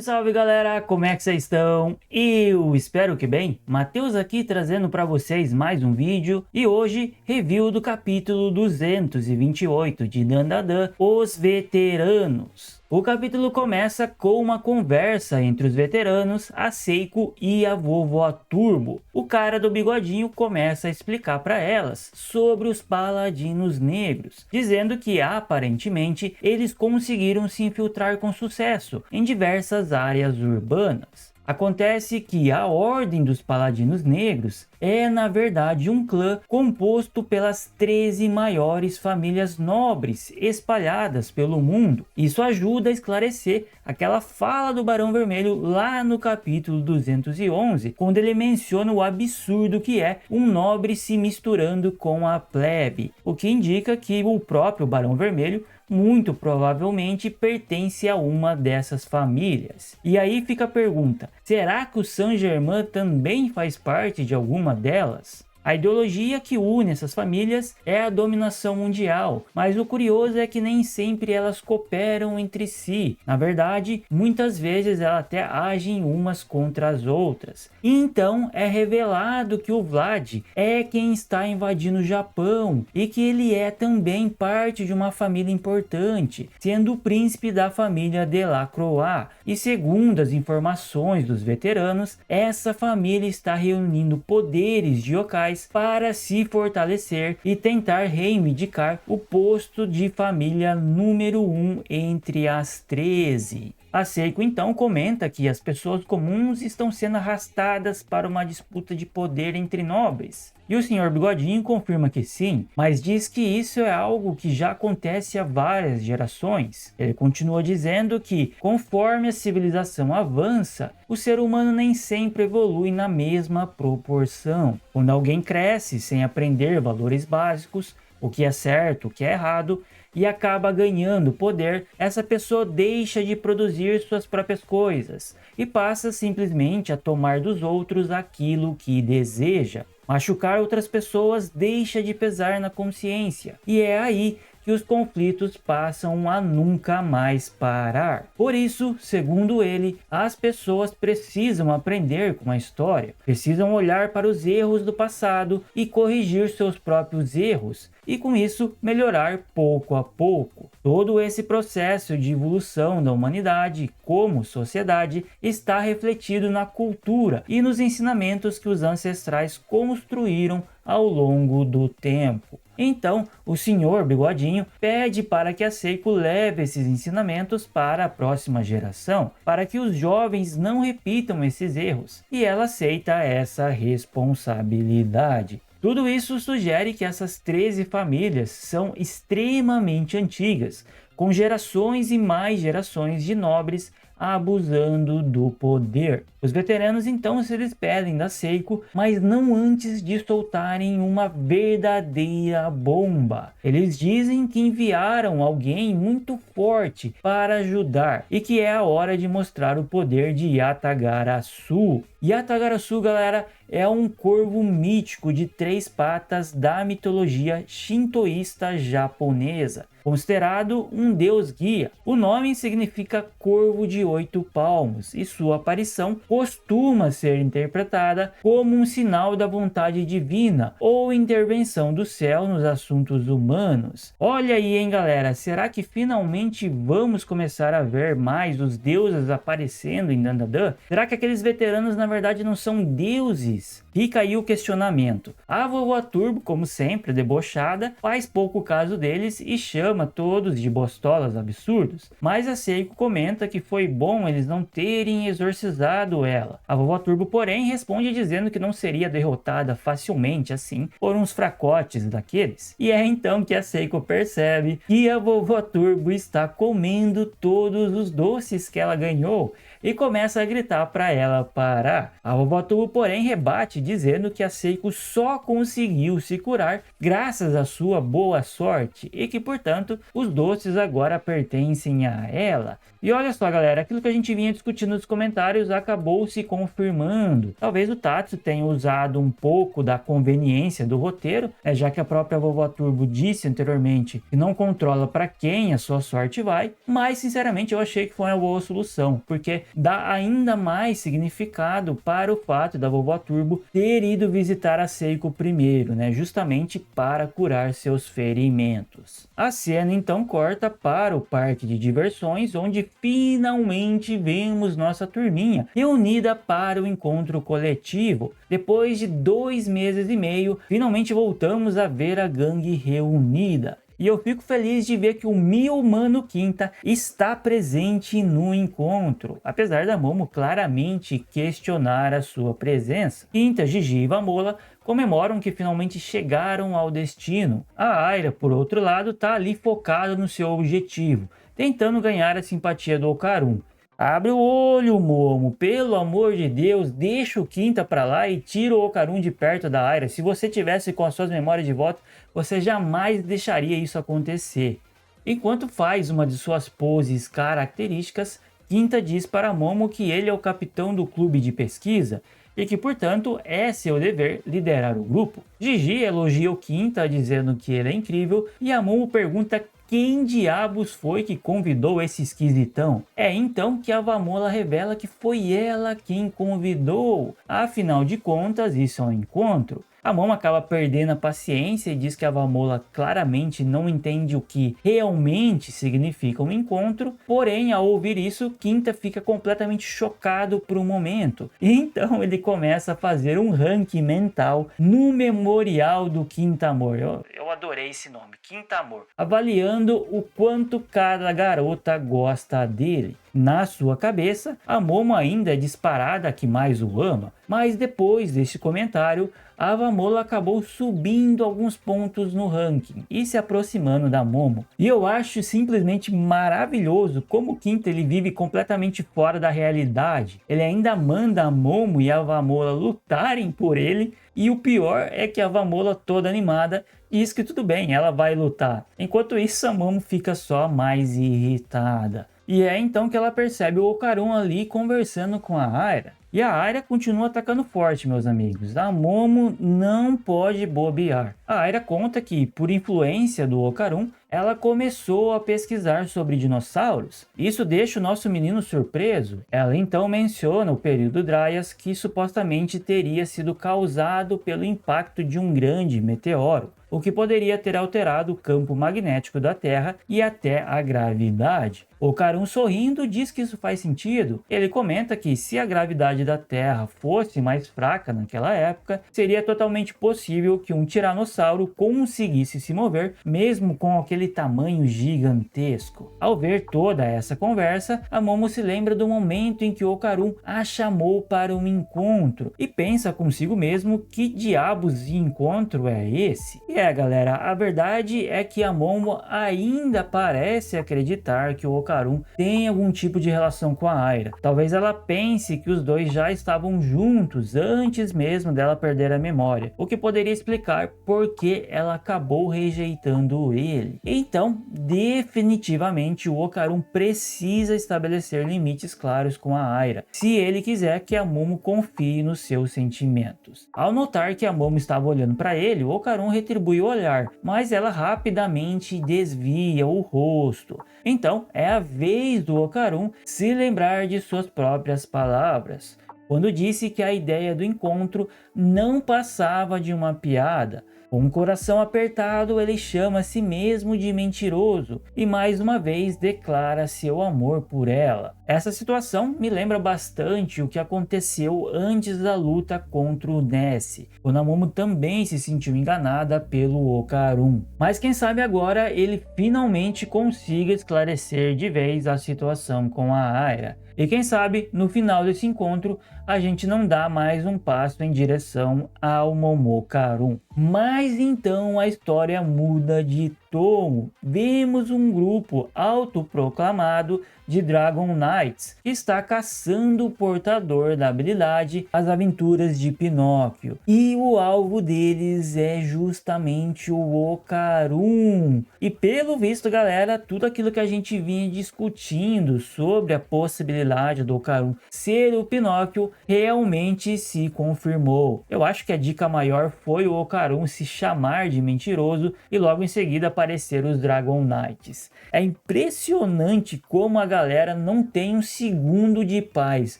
Salve, salve galera, como é que vocês estão? Eu espero que bem. Matheus aqui trazendo para vocês mais um vídeo e hoje review do capítulo 228 de Dandadan, Os Veteranos. O capítulo começa com uma conversa entre os veteranos, a Seiko e a vovó Turbo. O cara do bigodinho começa a explicar para elas sobre os paladinos negros, dizendo que aparentemente eles conseguiram se infiltrar com sucesso em diversas áreas urbanas. Acontece que a Ordem dos Paladinos Negros é na verdade um clã composto pelas 13 maiores famílias nobres espalhadas pelo mundo. Isso ajuda a esclarecer aquela fala do Barão Vermelho lá no capítulo 211, quando ele menciona o absurdo que é um nobre se misturando com a plebe, o que indica que o próprio Barão Vermelho muito provavelmente pertence a uma dessas famílias. E aí fica a pergunta, será que o Saint-Germain também faz parte de alguma delas? A ideologia que une essas famílias é a dominação mundial, mas o curioso é que nem sempre elas cooperam entre si. Na verdade, muitas vezes elas até agem umas contra as outras. E então é revelado que o Vlad é quem está invadindo o Japão e que ele é também parte de uma família importante, sendo o príncipe da família Delacroix. E segundo as informações dos veteranos, essa família está reunindo poderes de yokais para se fortalecer e tentar reivindicar o posto de família número 1 entre as 13. A Seiko então comenta que as pessoas comuns estão sendo arrastadas para uma disputa de poder entre nobres. E o Sr. Bigodinho confirma que sim, mas diz que isso é algo que já acontece há várias gerações. Ele continua dizendo que, conforme a civilização avança, o ser humano nem sempre evolui na mesma proporção. Quando alguém cresce sem aprender valores básicos, o que é certo, o que é errado, e acaba ganhando poder, essa pessoa deixa de produzir suas próprias coisas e passa simplesmente a tomar dos outros aquilo que deseja. Machucar outras pessoas deixa de pesar na consciência, e é aí que os conflitos passam a nunca mais parar. Por isso, segundo ele, as pessoas precisam aprender com a história, precisam olhar para os erros do passado e corrigir seus próprios erros, e com isso melhorar pouco a pouco. Todo esse processo de evolução da humanidade como sociedade está refletido na cultura e nos ensinamentos que os ancestrais construíram ao longo do tempo. Então, o Sr. Bigodinho pede para que a Seiko leve esses ensinamentos para a próxima geração, para que os jovens não repitam esses erros, e ela aceita essa responsabilidade. Tudo isso sugere que essas 13 famílias são extremamente antigas, com gerações e mais gerações de nobres abusando do poder. Os veteranos então se despedem da Seiko, mas não antes de soltarem uma verdadeira bomba. Eles dizem que enviaram alguém muito forte para ajudar e que é a hora de mostrar o poder de Yatagarasu. Yatagarasu, galera, é um corvo mítico de 3 patas da mitologia shintoísta japonesa, considerado um deus guia. O nome significa corvo de 8 palmos e sua aparição costuma ser interpretada como um sinal da vontade divina ou intervenção do céu nos assuntos humanos. Olha aí, hein, galera, será que finalmente vamos começar a ver mais os deuses aparecendo em Dandadan? Será que aqueles veteranos na verdade não são deuses? Fica aí o questionamento. A vovó Turbo, como sempre, debochada, faz pouco caso deles e chama todos de bostolas absurdos, mas a Seiko comenta que foi bom eles não terem exorcizado ela. A vovó Turbo, porém, responde dizendo que não seria derrotada facilmente assim por uns fracotes daqueles. E é então que a Seiko percebe que a vovó Turbo está comendo todos os doces que ela ganhou e começa a gritar para ela parar. curar. A vovó Turbo, porém, rebate dizendo que a Seiko só conseguiu se curar graças à sua boa sorte e que, portanto, os doces agora pertencem a ela. E olha só, galera, aquilo que a gente vinha discutindo nos comentários acabou se confirmando. Talvez o Tatsu tenha usado um pouco da conveniência do roteiro, já que a própria vovó Turbo disse anteriormente que não controla para quem a sua sorte vai, mas sinceramente eu achei que foi uma boa solução, porque dá ainda mais significado para o fato da vovó Turbo ter ido visitar a Seiko primeiro, justamente para curar seus ferimentos. A cena então corta para o parque de diversões, onde finalmente vemos nossa turminha reunida para o encontro coletivo. Depois de 2 meses e meio, finalmente voltamos a ver a gangue reunida. E eu fico feliz de ver que o meu mano Quinta está presente no encontro, apesar da Momo claramente questionar a sua presença. Quinta, Gigi e Vamola comemoram que finalmente chegaram ao destino. A Aira, por outro lado, está ali focada no seu objetivo, tentando ganhar a simpatia do Okarun. Abre o olho, Momo, pelo amor de Deus, deixa o Quinta pra lá e tira o Okarun de perto da Aira. Se você tivesse com as suas memórias de volta, você jamais deixaria isso acontecer. Enquanto faz uma de suas poses características, Quinta diz para Momo que ele é o capitão do clube de pesquisa e que, portanto, é seu dever liderar o grupo. Gigi elogia o Quinta dizendo que ele é incrível e a Momo pergunta quem diabos foi que convidou esse esquisitão? É então que a Vamola revela que foi ela quem convidou. Afinal de contas, isso é um encontro. A Momo acaba perdendo a paciência e diz que a Vamola claramente não entende o que realmente significa um encontro, porém ao ouvir isso, Quinta fica completamente chocado por um momento. E então ele começa a fazer um ranking mental no memorial do Quinta Amor. Eu adorei esse nome, Quinta Amor. Avaliando o quanto cada garota gosta dele. Na sua cabeça, a Momo ainda é disparada a que mais o ama, mas depois deste comentário, a Vamola acabou subindo alguns pontos no ranking e se aproximando da Momo. E eu acho simplesmente maravilhoso como o Quinta ele vive completamente fora da realidade. Ele ainda manda a Momo e a Vamola lutarem por ele, e o pior é que a Vamola toda animada diz que tudo bem, ela vai lutar. Enquanto isso, a Momo fica só mais irritada. E é então que ela percebe o Okarun ali conversando com a Aira. E a Aira continua atacando forte, meus amigos. A Momo não pode bobear. A Aira conta que, por influência do Okarun, ela começou a pesquisar sobre dinossauros. Isso deixa o nosso menino surpreso. Ela então menciona o período Dryas, que supostamente teria sido causado pelo impacto de um grande meteoro, o que poderia ter alterado o campo magnético da Terra e até a gravidade. Okarun, sorrindo, diz que isso faz sentido. Ele comenta que se a gravidade da Terra fosse mais fraca naquela época, seria totalmente possível que um tiranossauro conseguisse se mover, mesmo com aquele tamanho gigantesco. Ao ver toda essa conversa, a Momo se lembra do momento em que Okarun a chamou para um encontro e pensa consigo mesmo que diabos de encontro é esse? E galera, a verdade é que a Momo ainda parece acreditar que o Okarun tem algum tipo de relação com a Aira. Talvez ela pense que os dois já estavam juntos antes mesmo dela perder a memória, o que poderia explicar por que ela acabou rejeitando ele. Então, definitivamente o Okarun precisa estabelecer limites claros com a Aira, se ele quiser que a Momo confie nos seus sentimentos. Ao notar que a Momo estava olhando para ele, o Okarun retribui o olhar, mas ela rapidamente desvia o rosto. Então, é a vez do Okarun se lembrar de suas próprias palavras, quando disse que a ideia do encontro não passava de uma piada. Com um coração apertado, ele chama a si mesmo de mentiroso e mais uma vez declara seu amor por ela. Essa situação me lembra bastante o que aconteceu antes da luta contra o Ness, quando a Momo também se sentiu enganada pelo Okarun. Mas quem sabe agora ele finalmente consiga esclarecer de vez a situação com a Aira. E quem sabe, no final desse encontro, a gente não dá mais um passo em direção ao Momokarun. Mas então a história muda de Tomo, vemos um grupo autoproclamado de Dragon Knights que está caçando o portador da habilidade As Aventuras de Pinóquio. E o alvo deles é justamente o Ocarum. E pelo visto, galera, tudo aquilo que a gente vinha discutindo sobre a possibilidade do Ocarum ser o Pinóquio realmente se confirmou. Eu acho que a dica maior foi o Ocarum se chamar de mentiroso e logo em seguida aparecer os Dragon Knights. É impressionante como a galera não tem um segundo de paz.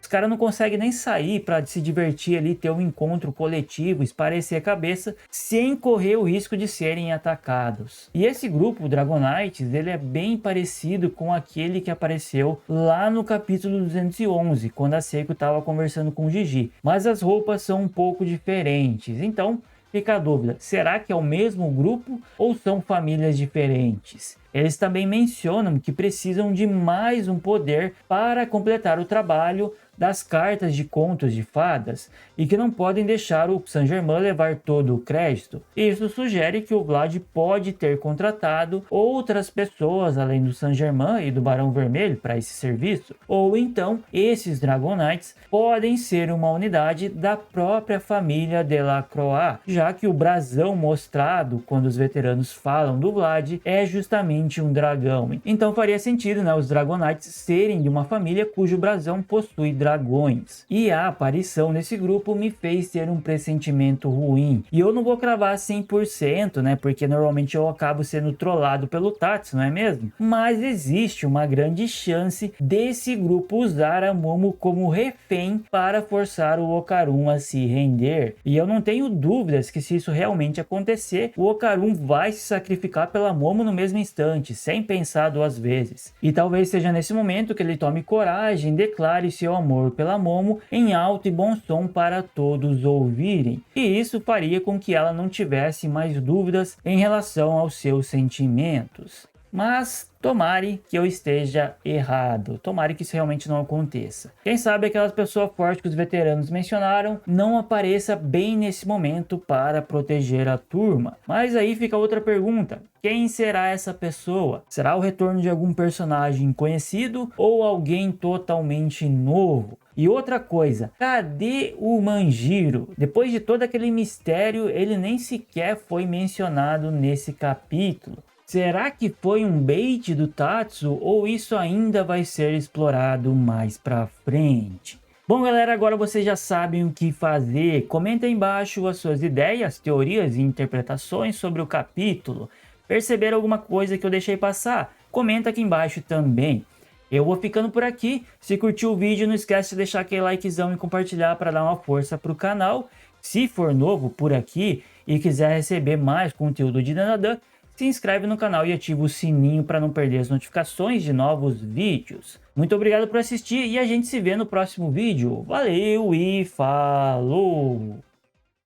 Os caras não conseguem nem sair para se divertir ali, ter um encontro coletivo, esparecer a cabeça, sem correr o risco de serem atacados. E esse grupo, o Dragon Knights, ele é bem parecido com aquele que apareceu lá no capítulo 211, quando a Seiko estava conversando com o Gigi. Mas as roupas são um pouco diferentes, então fica a dúvida, será que é o mesmo grupo ou são famílias diferentes? Eles também mencionam que precisam de mais um poder para completar o trabalho das cartas de contos de fadas e que não podem deixar o Saint-Germain levar todo o crédito. Isso sugere que o Vlad pode ter contratado outras pessoas além do Saint-Germain e do Barão Vermelho para esse serviço, ou então esses Dragon Knights podem ser uma unidade da própria família Delacroix, já que o brasão mostrado quando os veteranos falam do Vlad é justamente um dragão. Então faria sentido, né, os Dragon Knights serem de uma família cujo brasão possui dragões. E a aparição nesse grupo me fez ter um pressentimento ruim. E eu não vou cravar 100%, né? Porque normalmente eu acabo sendo trollado pelo Tats, não é mesmo? Mas existe uma grande chance desse grupo usar a Momo como refém para forçar o Ocarum a se render. E eu não tenho dúvidas que se isso realmente acontecer, o Ocarum vai se sacrificar pela Momo no mesmo instante, sem pensar duas vezes. E talvez seja nesse momento que ele tome coragem, declare seu amor pela Momo em alto e bom som para todos ouvirem. E isso faria com que ela não tivesse mais dúvidas em relação aos seus sentimentos. Mas tomare que eu esteja errado, tomare que isso realmente não aconteça. Quem sabe aquelas pessoas fortes que os veteranos mencionaram não apareça bem nesse momento para proteger a turma. Mas aí fica outra pergunta. Quem será essa pessoa? Será o retorno de algum personagem conhecido ou alguém totalmente novo? E outra coisa, cadê o Manjiro? Depois de todo aquele mistério, ele nem sequer foi mencionado nesse capítulo. Será que foi um bait do Tatsu ou isso ainda vai ser explorado mais pra frente? Bom, galera, agora vocês já sabem o que fazer. Comenta aí embaixo as suas ideias, teorias e interpretações sobre o capítulo. Perceberam alguma coisa que eu deixei passar? Comenta aqui embaixo também. Eu vou ficando por aqui. Se curtiu o vídeo, não esquece de deixar aquele likezão e compartilhar para dar uma força para o canal. Se for novo por aqui e quiser receber mais conteúdo de Dandadan, se inscreve no canal e ativa o sininho para não perder as notificações de novos vídeos. Muito obrigado por assistir e a gente se vê no próximo vídeo. Valeu e falou!